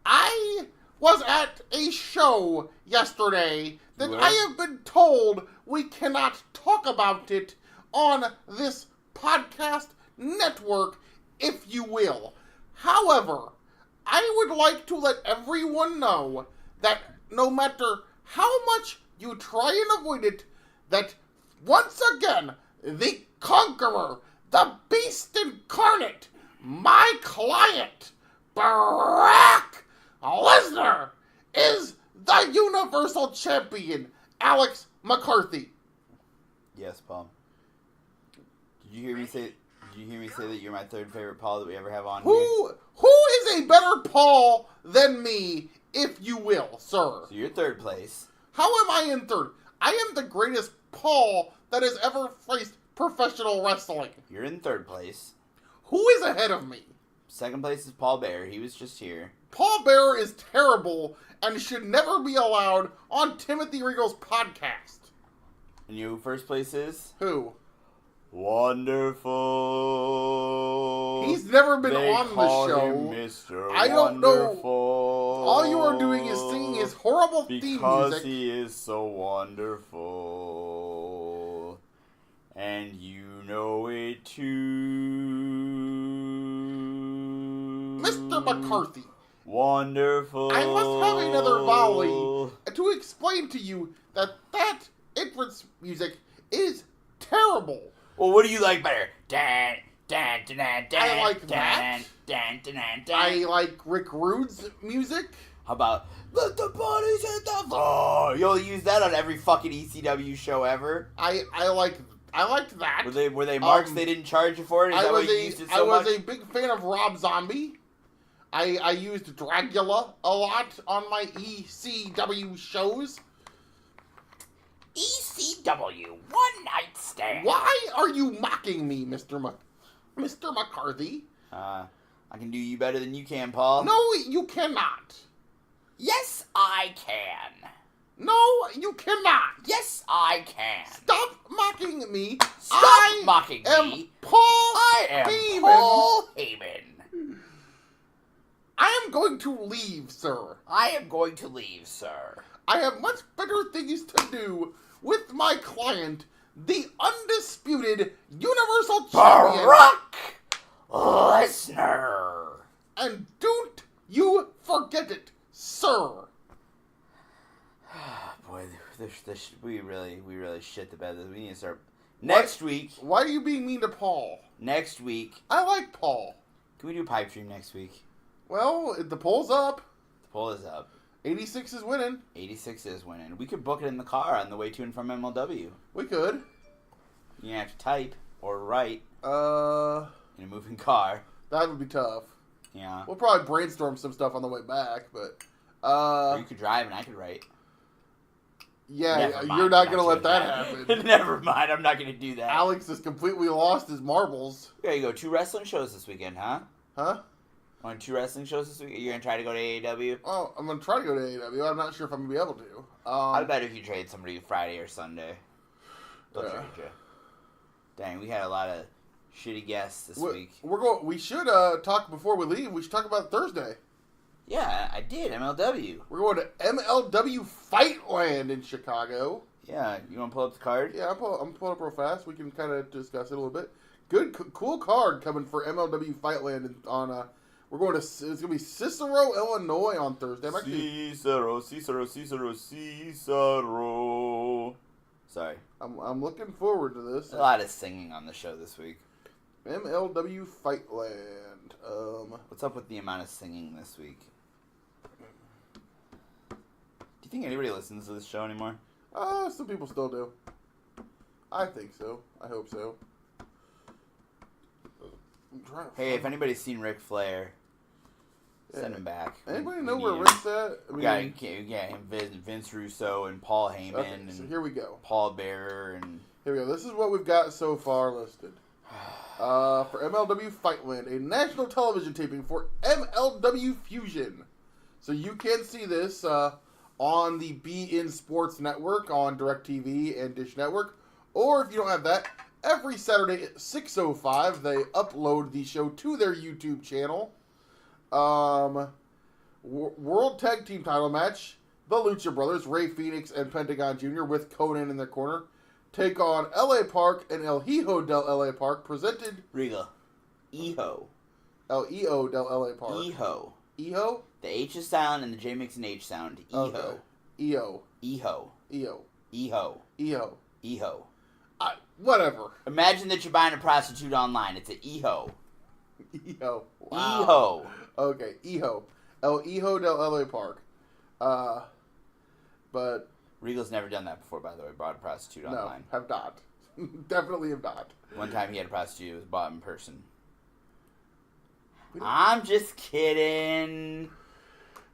I was at a show yesterday that Where? I have been told we cannot talk about it on this podcast network, if you will. However, I would like to let everyone know that no matter how much you try and avoid it, that once again, the Conqueror, the Beast Incarnate, my client, Brock Lesnar, is the Universal Champion, Alex McCarthy. Yes, Paul. Did you hear me say that you're my third favorite Paul that we ever have on here? Who is a better Paul than me, if you will, sir? So you're third place. How am I in third? I am the greatest Paul that has ever faced professional wrestling. You're in third place. Who is ahead of me? Second place is Paul Bearer. He was just here. Paul Bearer is terrible and should never be allowed on Timothy Regal's podcast. And you first place is? Who? Wonderful. He's never been They on the call show. him Mr. I don't know. Wonderful. All you are doing is singing his horrible theme Because music. he is so wonderful. And you know it too. Mr. McCarthy. Wonderful. I must have another volley to explain to you that entrance music is terrible. Well, what do you like better? I like that. I like Rick Rude's music. How about let the bodies hit the floor? You'll use that on every fucking ECW show ever. I liked that. Were they marks they didn't charge you for it? Is that why you used it so much? I was a big fan of Rob Zombie. I used Dracula a lot on my ECW shows. ECW, one night stand. Why are you mocking me, Mr. McCarthy? I can do you better than you can, Paul. No, you cannot. Yes, I can. No, you cannot. Yes, I can. Stop mocking me. Stop mocking me. Paul I am Heyman. Paul Heyman. I am going to leave, sir. I am going to leave, sir. I have much better things to do with my client, the undisputed Universal Champion, Brock Lesnar. And don't you forget it, sir. Boy, we really shit the bed. We need to start next week. Why are you being mean to Paul? Next week. I like Paul. Can we do a pipe dream next week? Well, the poll's up. The poll is up. 86 is winning. 86 is winning. We could book it in the car on the way to and from MLW. We could. You have to type or write in a moving car. That would be tough. Yeah. We'll probably brainstorm some stuff on the way back, but or you could drive and I could write. Yeah, you're not going to let that happen. Never mind, I'm not going to do that. Alex has completely lost his marbles. There you go, 2 wrestling shows this weekend, huh? Huh? On 2 wrestling shows this week? You're going to try to go to AEW? Oh, I'm going to try to go to AEW. I'm not sure if I'm going to be able to. I bet if you trade somebody Friday or Sunday, they'll trade you. Dang, we had a lot of shitty guests this week. We should talk before we leave. We should talk about Thursday. Yeah, I did. MLW. We're going to MLW Fightland in Chicago. Yeah, you want to pull up the card? Yeah, I'm pulling up real fast. We can kind of discuss it a little bit. Good, cool card coming for MLW Fightland on. We're going to. It's going to be Cicero, Illinois on Thursday. Cicero. Sorry. I'm looking forward to this. A lot of singing on the show this week. MLW Fightland. What's up with the amount of singing this week? Do you think anybody listens to this show anymore? Some people still do. I think so. I hope so. Hey, if anybody's seen Ric Flair, send him back. Anybody know where Rick's at? We got Vince Russo and Paul Heyman. Okay, and so here we go. Paul Bearer and... Here we go. This is what we've got so far listed. For MLW Fightland, a national television taping for MLW Fusion. So you can see this on the beIN Sports Network on DirecTV and Dish Network. Or if you don't have that, every Saturday at 6:05, they upload the show to their YouTube channel. World Tag Team title match. The Lucha Brothers, Rey Fenix and Pentagon Jr. with Conan in their corner, take on LA Park and El Hijo del LA Park, presented... Regal. Eho. El Hijo del LA Park. Eho. Eho? The H is silent and the J makes an H sound. Eho. Okay. Eho. Eho. Eho. Eho. Eho. Eho. Whatever. Imagine that you're buying a prostitute online. It's an Eho. Eho. Wow. Eho. Okay. Eho. El Hijo del LA Park. But... Regal's never done that before, by the way. Bought a prostitute online. No, have not. Definitely have not. One time he had a prostitute. It was bought in person. I'm just kidding.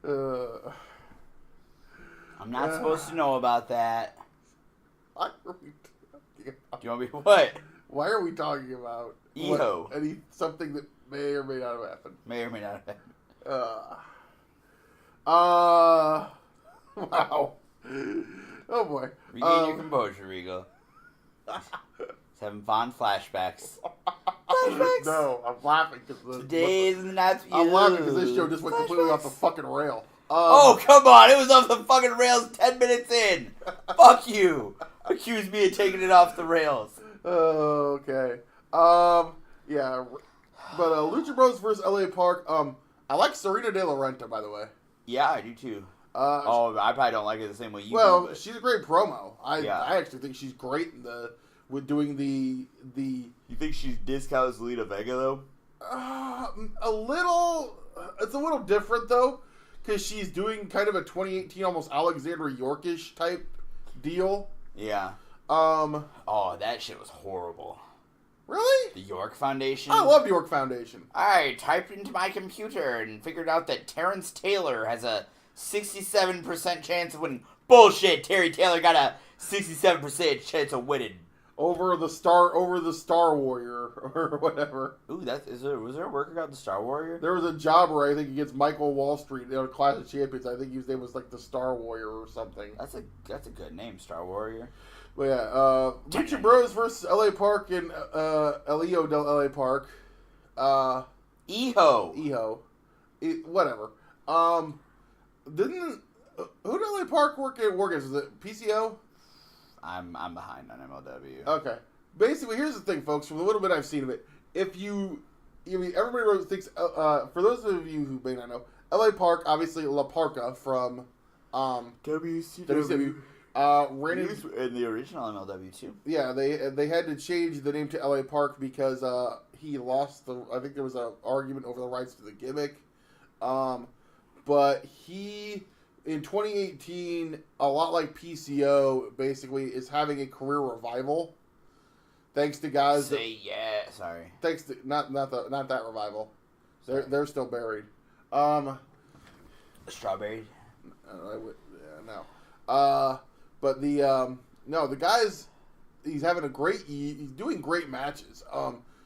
I'm not supposed to know about that. Why are we talking about? Do you want me to what? Why are we talking about Eho? Something that may or may not have happened. May or may not have happened. Wow. Oh boy. Regain your composure, Regal. Just having fond flashbacks. Flashbacks? No, I'm laughing because Today's not you. I'm laughing because this show just went completely off the fucking rail. Oh, come on. It was off the fucking rails 10 minutes in. Fuck you. Accuse me of taking it off the rails. Okay. Yeah. But Lucha Bros versus LA Park. I like Serena De La Renta, by the way. Yeah, I do too. I probably don't like it the same way you do. Well, But... she's a great promo. I actually think she's great with doing the. You think she's discounts Zelina Vega though? A little. It's a little different though, because she's doing kind of a 2018 almost Alexandra Yorkish type deal. Yeah. That shit was horrible. Really? The York Foundation? I love the York Foundation. I typed into my computer and figured out that Terrence Taylor has a 67% chance of winning. Bullshit! Terry Taylor got a 67% chance of winning. Over the Star Warrior, or whatever. Ooh, was there a worker called the Star Warrior? There was a jobber, I think, against Michael Wall Street in a Clash of Champions. I think his name was like the Star Warrior or something. That's a good name, Star Warrior. But yeah, Lucha Bros versus LA Park and El Hijo del LA Park. Eho. Whatever. Didn't who did LA Park work at? Was it PCO? I'm behind on MLW. Okay. Basically, here's the thing, folks. From the little bit I've seen of it, everybody thinks. For those of you who may not know, LA Park, obviously La Parka from WCW. Ran in the original MLW too. Yeah, they had to change the name to LA Park because he lost I think there was an argument over the rights to the gimmick. But he, in 2018, a lot like PCO, basically is having a career revival. Thanks to guys. Sorry. Thanks to not that revival. They're still buried. Strawberry. No. But the guys, he's having he's doing great matches.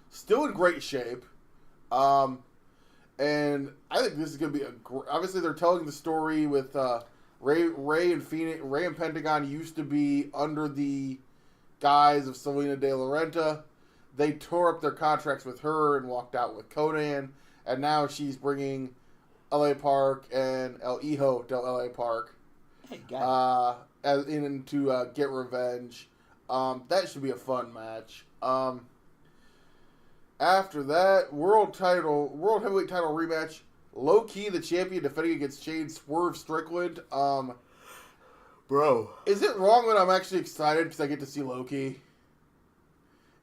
Still in great shape. And I think this is going to be obviously they're telling the story with Ray and Phoenix. Ray and Pentagon used to be under the guise of Selena De La Renta. They tore up their contracts with her and walked out with Conan. And now she's bringing LA Park and El Hijo del LA Park to get revenge. That should be a fun match. After that, World Heavyweight Title rematch. Low Key, the champion, defending against Shane Swerve Strickland. Bro, is it wrong that I'm actually excited because I get to see Low Key?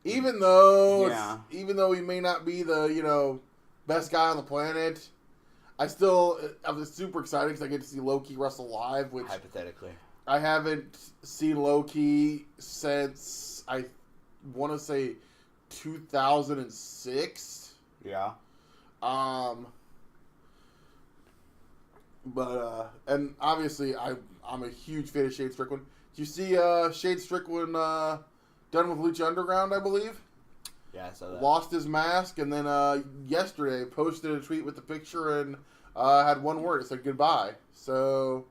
Even though he may not be the best guy on the planet, I'm super excited because I get to see Low Key wrestle live. Which hypothetically, I haven't seen Loki since I want to say 2006. Yeah. And obviously I'm a huge fan of Shane Strickland. Did you see Shane Strickland done with Lucha Underground, I believe? Yeah, I saw that. Lost his mask, and then yesterday posted a tweet with the picture and had one word. It said goodbye. So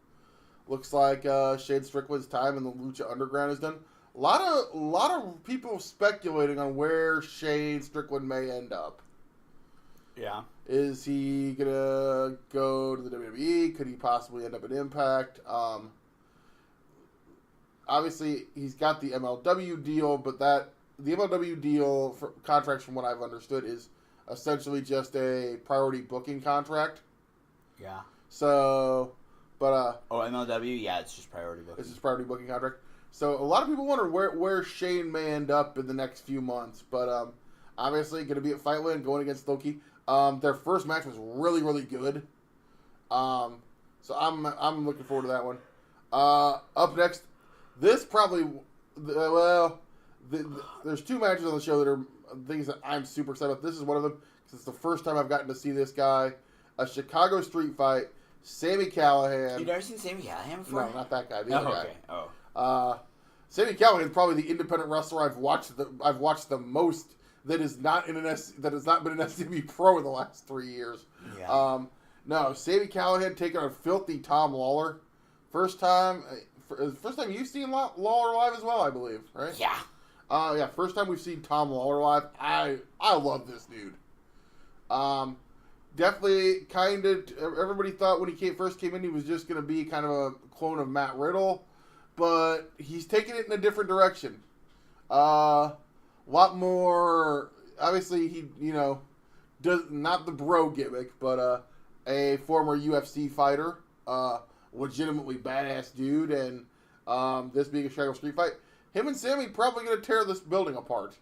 looks like Shane Strickland's time in the Lucha Underground is done. A lot of people speculating on where Shane Strickland may end up. Yeah. Is he gonna go to the WWE? Could he possibly end up at Impact? Obviously, he's got the MLW deal, but the MLW deal for contracts, from what I've understood, is essentially just a priority booking contract. Yeah. So, but MLW, yeah, it's just priority booking. It's just priority booking contract. So a lot of people wonder where Shane may end up in the next few months, but obviously going to be at Fightland going against Loki. Their first match was really, really good. So I'm looking forward to that one. Up next, there's two matches on the show that are things that I'm super excited about. This is one of them because it's the first time I've gotten to see this guy. A Chicago street fight. Sami Callihan. You've never seen Sami Callihan before? No, not that guy. The other guy. Oh. Sami Callihan is probably the independent wrestler I've watched the most that has not been an SCW Pro in the last 3 years. Yeah. No, Sami Callihan taking on filthy Tom Lawler. First time you've seen Lawler live as well, I believe, right? Yeah. Yeah. First time we've seen Tom Lawler live. I love this dude. Definitely kind of. Everybody thought when he first came in, he was just going to be kind of a clone of Matt Riddle, but he's taking it in a different direction. Lot more. Obviously, he does not the bro gimmick, but a former UFC fighter, legitimately badass dude, and this being a Chicago street fight, him and Sami probably going to tear this building apart.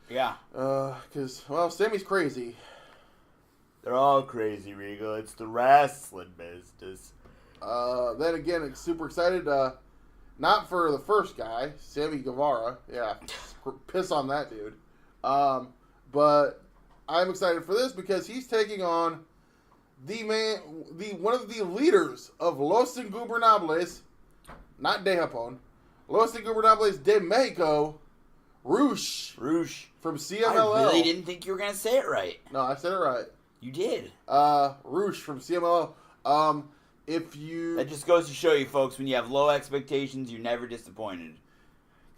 Yeah. Because Sammy's crazy. They're all crazy, Regal. It's the wrestling business. Then again, it's super excited. Not for the first guy, Sammy Guevara. Yeah, piss on that dude. But I'm excited for this because he's taking on one of the leaders of Los Ingobernables, not De Japón, Los Ingobernables de Mexico, Roosh from CMLL. I really didn't think you were going to say it right. No, I said it right. You did. Roosh from CMLL. That just goes to show you, folks, when you have low expectations, you're never disappointed.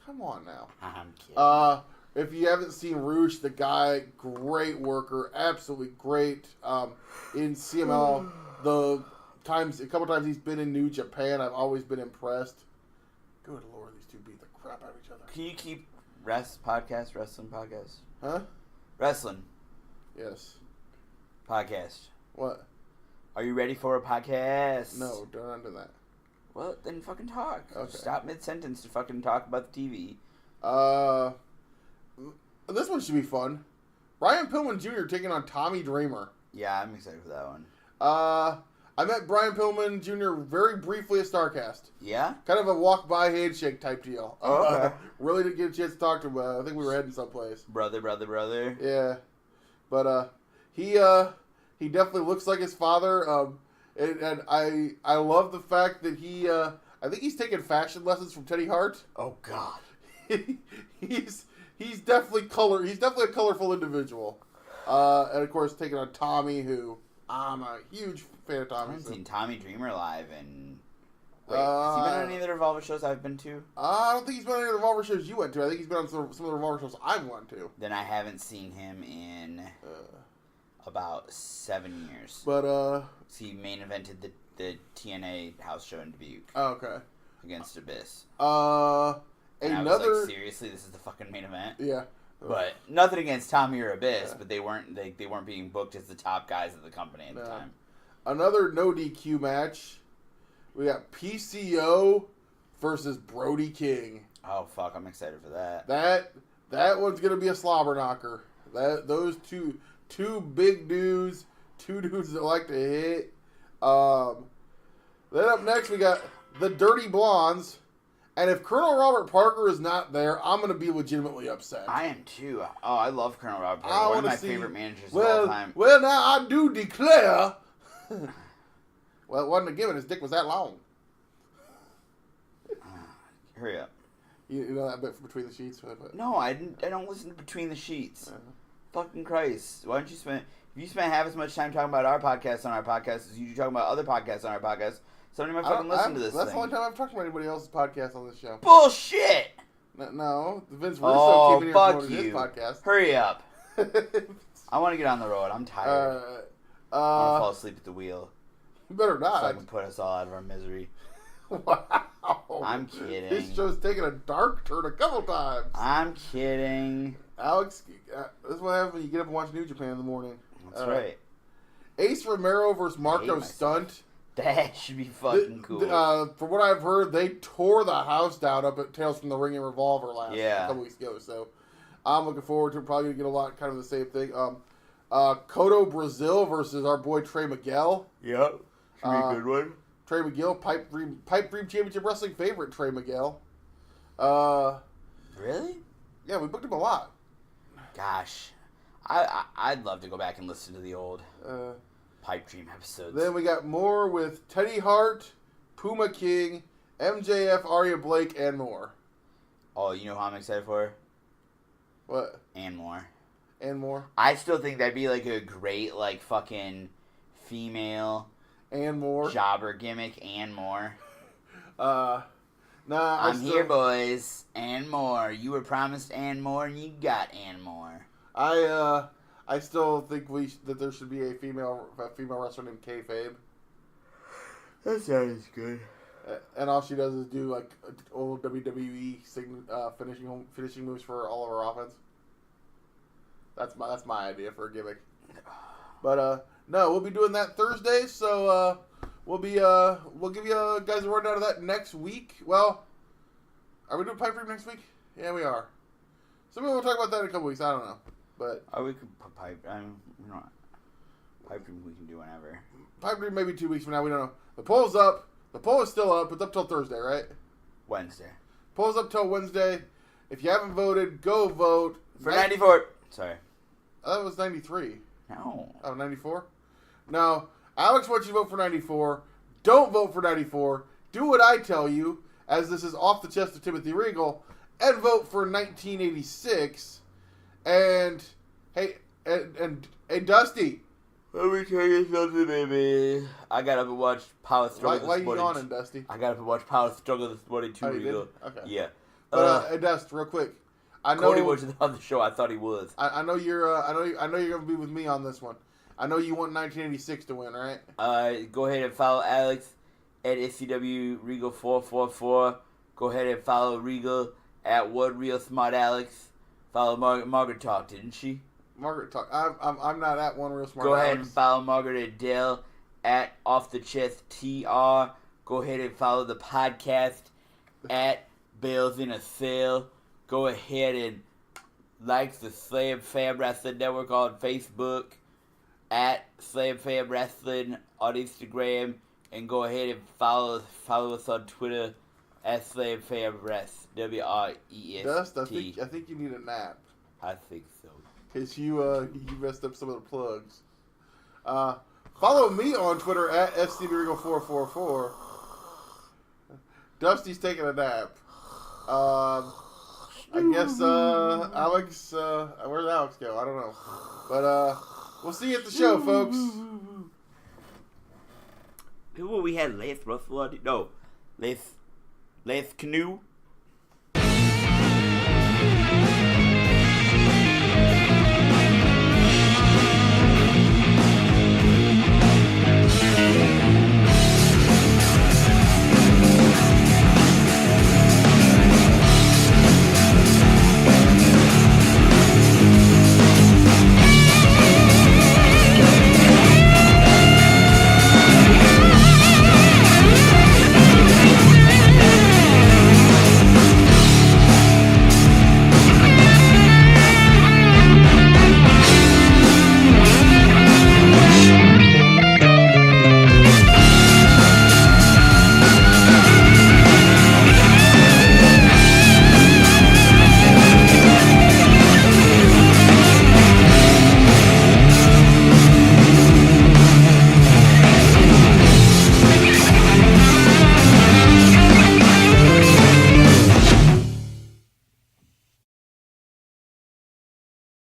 Come on now. I'm kidding. If you haven't seen Roosh, the guy, great worker, absolutely great. In CMLL, a couple times he's been in New Japan, I've always been impressed. Good Lord, these two beat the crap out of each other. Can you keep wrestling podcast? Huh? Wrestling. Yes. Podcast. What? Are you ready for a podcast? No, don't do that. Well, then fucking talk. Okay. Stop mid-sentence to fucking talk about the TV. This one should be fun. Brian Pillman Jr. taking on Tommy Dreamer. Yeah, I'm excited for that one. I met Brian Pillman Jr. very briefly at StarCast. Yeah? Kind of a walk-by handshake type deal. Oh, okay. Really didn't get a chance to talk to him. I think we were heading someplace. Brother. Yeah. But, he definitely looks like his father. And I love the fact that I think he's taking fashion lessons from Teddy Hart. Oh, God. He's definitely He's definitely a colorful individual. And of course, taking on Tommy, who I'm a huge fan of Tommy. I haven't seen Tommy Dreamer live in... Wait, has he been on any of the Revolver shows I've been to? I don't think he's been on any of the Revolver shows you went to. I think he's been on some of the Revolver shows I've went to. Then I haven't seen him in about 7 years. But, he main evented the TNA house show in Dubuque. Oh, okay. Against Abyss. And I was another... like, seriously, this is the fucking main event? Yeah. But nothing against Tommy or Abyss, but they weren't being booked as the top guys of the company at the time. Another no DQ match. We got PCO versus Brody King. Oh fuck, I'm excited for that. That one's gonna be a slobber knocker. Those two big dudes, two dudes that like to hit. Then up next, we got the Dirty Blondes. And if Colonel Robert Parker is not there, I'm going to be legitimately upset. I am too. Oh, I love Colonel Robert Parker. One of my favorite managers of all time. Well, now I do declare. Well, it wasn't a given. His dick was that long. Hurry up. You know that bit from Between the Sheets? No, I don't listen to Between the Sheets. Fucking Christ. Why don't you spend... If you spend half as much time talking about our podcast on our podcast as you do talking about other podcasts on our podcast, somebody might fucking listen to this That's thing. the only time I've talked about anybody else's podcast on this show. Bullshit! No, Vince Russo came in here and promoted his podcast. Hurry up. I want to get on the road. I'm tired. I want to fall asleep at the wheel. You better not. So I can put us all out of our misery. Wow. I'm kidding. This show's taken a dark turn a couple times. I'm kidding. Alex, this is what happens when you get up and watch New Japan in the morning. That's right. Ace Romero versus Marco Stunt. That should be fucking cool. From what I've heard, they tore the house down up at Tales from the Ring and Revolver a couple weeks ago. So I'm looking forward to probably gonna get a lot kind of the same thing. Kodo Brazil versus our boy Trey Miguel. Yep. Should be a good one. Trey Miguel, Pipe Dream Championship Wrestling favorite Trey Miguel. Really? Yeah, we booked him a lot. Gosh. I'd love to go back and listen to the old Pipe Dream episodes. Then we got more with Teddy Hart, Puma King, MJF, Arya Blake, and more. Oh, you know who I'm excited for? What? And more. And more. I still think that'd be like a great like fucking female and more jobber gimmick and more. I'm here, boys, and more. You were promised and more, and you got and more. I still think that there should be a female wrestler named Kayfabe. That sounds good. And all she does is do like old WWE finishing moves for all of her offense. That's my idea for a gimmick. But no, we'll be doing that Thursday. So we'll give you guys a rundown of that next week. Well, are we doing Pipe Dream next week? Yeah, we are. So maybe we'll talk about that in a couple weeks. I don't know, but we could put Pipe. Pipe Dream we can do whenever. Pipe Dream maybe 2 weeks from now. We don't know. The poll's up. The poll is still up. It's up till Thursday, right? Wednesday. Poll's up till Wednesday. If you haven't voted, go vote. For 94. Sorry. That was 93. No. Oh, 94? No. Alex wants you to vote for 94. Don't vote for 94. Do what I tell you, as this is off the chest of Timothy Regal, and vote for 1986. And, hey, and Dusty. Let me tell you something, baby. I got up and watched Power Struggle this morning. Why are you yawning, Dusty? I got up and watched Power Struggle this morning, too, Regal. Okay. Yeah. But, hey, Dust, real quick. I know Cody wasn't on the show. I thought he was. I know you're. I know you're gonna be with me on this one. I know you want 1986 to win, right? Go ahead and follow Alex at SCW Regal 444. Go ahead and follow Regal at What Real Smart Alex. Follow Margaret Talk, didn't she? Margaret Talk. I'm not at One Real Smart. Go Alex. ahead and follow Margaret Adele at Off the Chest TR. Go ahead and follow the podcast at Bales in a Sale. Go ahead and like the Slam Fam Wrestling Network on Facebook, at Slam Fam Wrestling on Instagram, and go ahead and follow us on Twitter at Slam Fam Rest, WREST. Dust, I think you need a nap. I think so. Because you messed up some of the plugs. Follow me on Twitter at SCBRegal444. Dusty's taking a nap. I guess Alex, where'd Alex go? I don't know. But we'll see you at the show, folks. Who we had? Lace Russell? No. Lace Canoe?